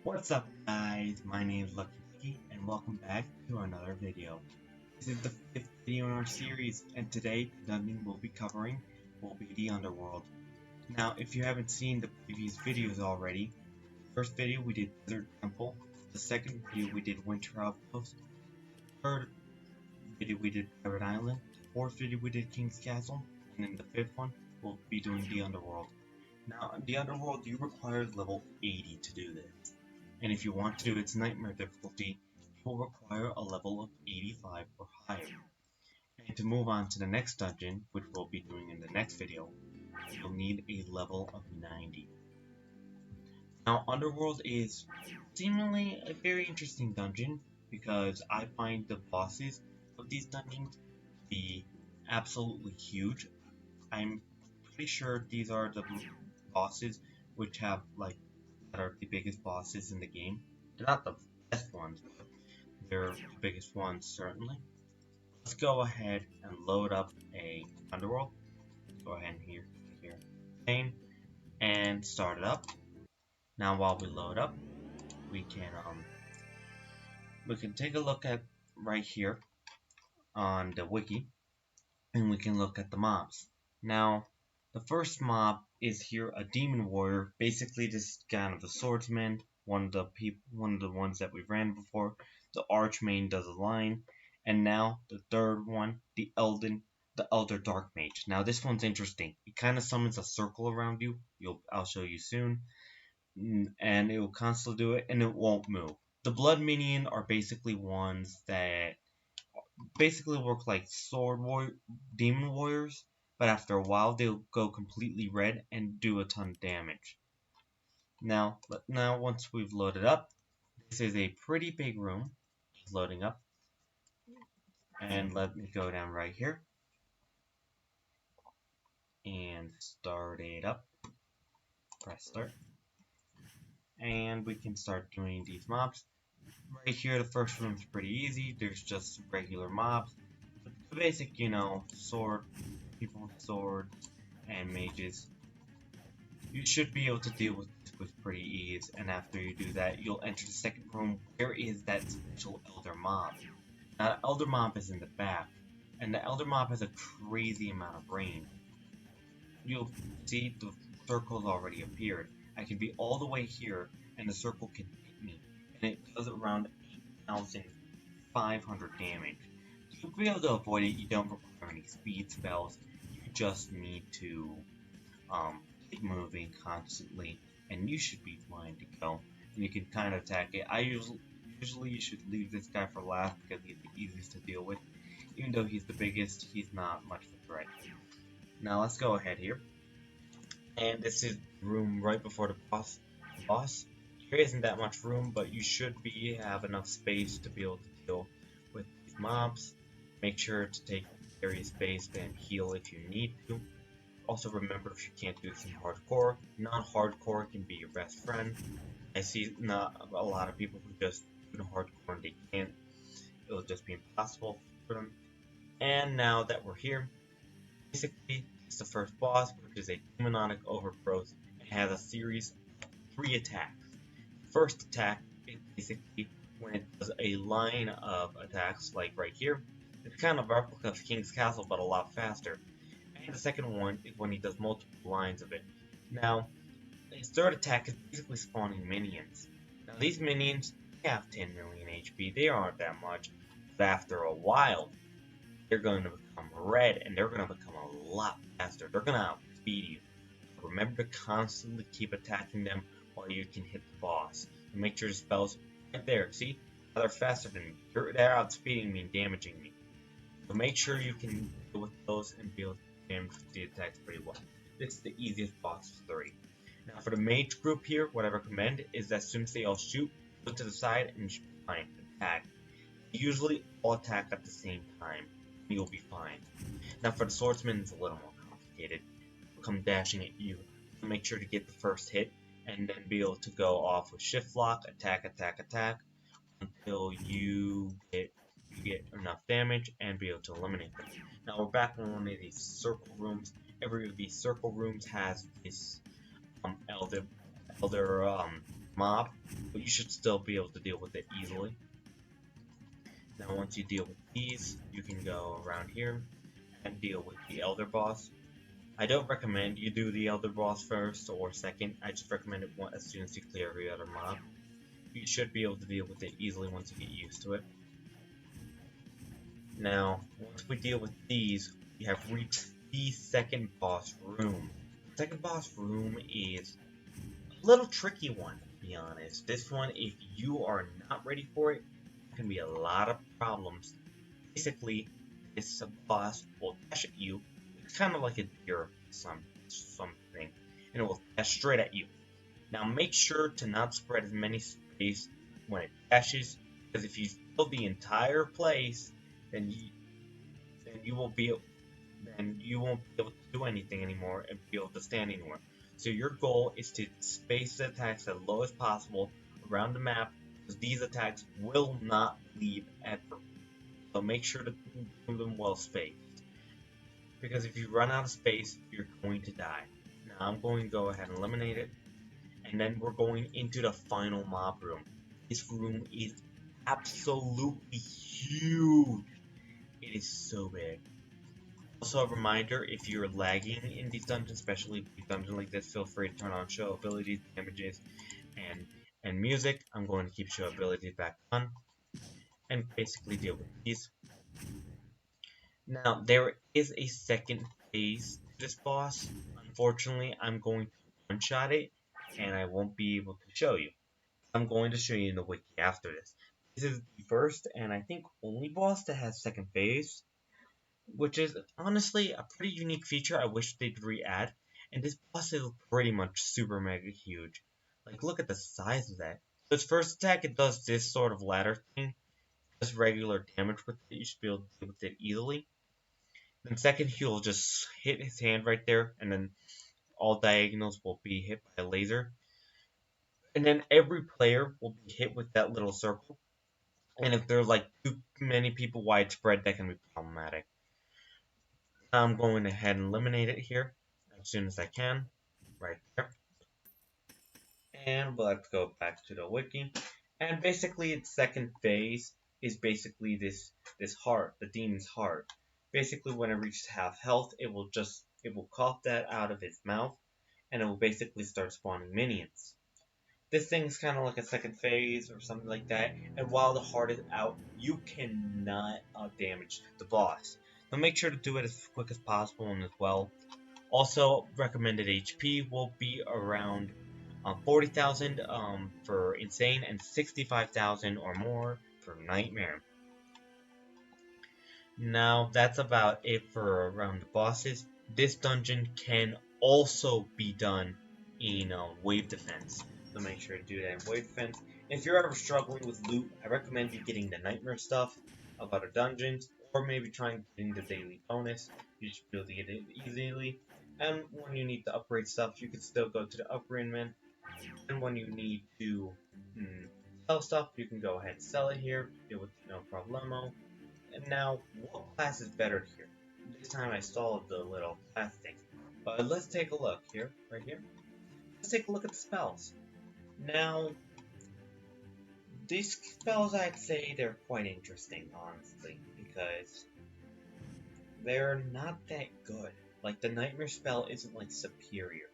What's up guys, my name is Lucky and welcome back to another video. This is the 5th video in our series and today the dungeon we'll be covering will be the Underworld. Now if you haven't seen the previous videos already, the first video we did Desert Temple, the second video we did Winter Outpost, the third video we did Pirate Island, the fourth video we did King's Castle, and then the fifth one we'll be doing the Underworld. Now in the Underworld you require level 80 to do this. And if you want to do its nightmare difficulty, it will require a level of 85 or higher. And to move on to the next dungeon, which we'll be doing in the next video, you'll need a level of 90. Now, Underworld is seemingly a very interesting dungeon because I find the bosses of these dungeons to be absolutely huge. I'm pretty sure these are the bosses which have that are the biggest bosses in the game. They're not the best ones, but they're the biggest ones certainly. Let's go ahead and load up a Underworld. Go ahead and here and start it up. Now while we load up, we can take a look at right here on the wiki, and we can look at the mobs. Now the first mob is here a demon warrior, basically this kind of the swordsman, one of the ones that we ran before. The archmage does a line, and now the third one, the elder dark mage. Now this one's interesting. It kind of summons a circle around you. I'll show you soon, and it will constantly do it, and it won't move. The blood minion are basically ones that basically work like demon warriors, but after a while they'll go completely red and do a ton of damage. Now once we've loaded up, this is a pretty big room. It's loading up, and let me go down right here and start it up. Press start, and we can start doing these mobs. Right here, the first room is pretty easy. There's just regular mobs, the basic, sword, people with swords, and mages. You should be able to deal with this with pretty ease, and after you do that, you'll enter the second room. Where is that special Elder Mob? Now, the Elder Mob is in the back, and the Elder Mob has a crazy amount of range. You'll see the circle's already appeared. I can be all the way here, and the circle can hit me, and it does around 8,500 damage. To be able to avoid it, you don't require any speed spells. You just need to keep moving constantly, and you should be fine to go. And you can kind of attack it. Usually you should leave this guy for last because he's the easiest to deal with. Even though he's the biggest, he's not much of a threat. Now let's go ahead here. And this is the room right before the boss. There isn't that much room, but you should have enough space to be able to deal with these mobs. Make sure to take area space and heal if you need to. Also remember, if you can't do this in hardcore, non-hardcore can be your best friend. I see not a lot of people who just do hardcore and they can't. It'll just be impossible for them. And now that we're here, basically it's the first boss, which is a demonic overgrowth. It has a series of 3 attacks. First attack is basically when it does a line of attacks, like right here. It's kind of a replica of King's Castle, but a lot faster. And the second one is when he does multiple lines of it. Now, his third attack is basically spawning minions. Now, these minions have 10 million HP. They aren't that much, but after a while, they're going to become red, and they're going to become a lot faster. They're going to outspeed you. So remember to constantly keep attacking them while you can hit the boss. And make sure the spells right there. See? They're faster than me. They're outspeeding me and damaging me. So make sure you can deal with those and be able to damage the attacks pretty well. This is the easiest boss of 3. Now for the mage group here, what I recommend is that as soon as they all shoot, go to the side and you should be fine. Attack. Usually all attack at the same time. You'll be fine. Now for the swordsman, it's a little more complicated. They'll come dashing at you. So make sure to get the first hit, and then be able to go off with shift lock, attack, until you get enough damage and be able to eliminate them. Now we're back in one of these circle rooms. Every of these circle rooms has this elder mob, but you should still be able to deal with it easily. Now once you deal with these, you can go around here and deal with the Elder Boss. I don't recommend you do the Elder Boss first or second, I just recommend it as soon as you clear every other mob. You should be able to deal with it easily once you get used to it. Now, once we deal with these, we have reached the second boss room. The second boss room is a little tricky one, to be honest. This one, if you are not ready for it, can be a lot of problems. Basically, this boss will dash at you. It's kind of like a deer, something, and it will dash straight at you. Now, make sure to not spread as many space when it dashes, because if you fill the entire place, then you won't be able to do anything anymore and be able to stand anymore. So your goal is to space the attacks as low as possible around the map, because these attacks will not leave ever. So make sure to do them well spaced. Because if you run out of space, you're going to die. Now I'm going to go ahead and eliminate it. And then we're going into the final mob room. This room is absolutely huge. It is so big. Also a reminder, if you're lagging in these dungeons, especially a dungeon like this, feel free to turn on show abilities, damages, and music. I'm going to keep show abilities back on and basically deal with these. Now, there is a second phase to this boss. Unfortunately, I'm going to one-shot it, and I won't be able to show you. I'm going to show you in the wiki after this. This is the first and I think only boss that has second phase, which is honestly a pretty unique feature I wish they'd re-add. And this boss is pretty much super mega huge. Like, look at the size of that. So its first attack, it does this sort of ladder thing. Does regular damage with it. You should be able to deal with it easily. Then second, he'll just hit his hand right there, and then all diagonals will be hit by a laser. And then every player will be hit with that little circle. And if there's like too many people widespread, that can be problematic. I'm going ahead and eliminate it here as soon as I can, right there. And let's go back to the wiki. And basically, its second phase is basically this heart, the demon's heart. Basically, when it reaches half health, it will cough that out of its mouth, and it will basically start spawning minions. This thing's kind of like a second phase or something like that, and while the heart is out, you cannot damage the boss. So make sure to do it as quick as possible and as well. Also, recommended HP will be around 40,000 for Insane and 65,000 or more for Nightmare. Now, that's about it for around the bosses. This dungeon can also be done in Wave Defense, so make sure to do that in Wave Defense. If you're ever struggling with loot, I recommend you getting the Nightmare stuff of other dungeons, or maybe trying getting the daily bonus. You should be able to get it easily. And when you need to upgrade stuff, you can still go to the upgrade menu. And when you need to sell stuff, you can go ahead and sell it here. Deal with no problemo. And now, what class is better here? This time I stalled the little class thing. But let's take a look here, right here. Let's take a look at the spells. Now, these spells, I'd say they're quite interesting, honestly, because they're not that good. Like, the Nightmare spell isn't, like, superior.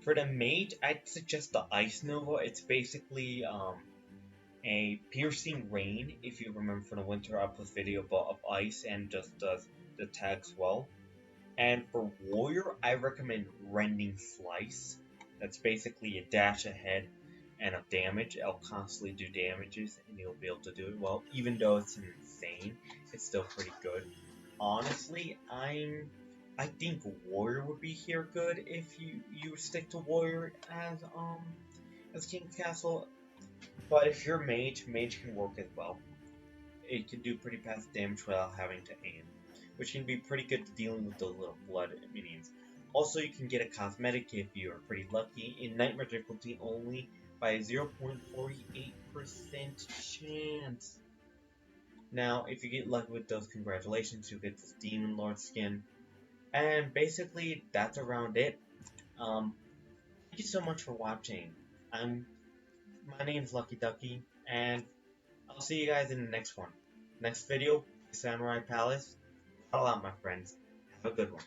For the mage, I'd suggest the Ice Nova. It's basically, a piercing rain, if you remember from the winter upload video of ice and just does the tags well. And for warrior, I recommend rending slice. That's basically a dash ahead and of damage. It'll constantly do damages and you'll be able to do it well. Even though it's insane, it's still pretty good. Honestly, I think warrior would be here good if you stick to warrior as King's Castle. But if you're mage can work as well. It can do pretty fast damage without having to aim, which can be pretty good dealing with the little blood minions. Also, you can get a cosmetic if you're pretty lucky in Nightmare difficulty only by a 0.48% chance. Now, if you get lucky with those, congratulations, you'll get this Demon Lord skin. And basically, that's around it. Thank you so much for watching. I'm my name's Lucky Ducky, and I'll see you guys in the next one. Next video, Samurai Palace. All out, my friends. Have a good one.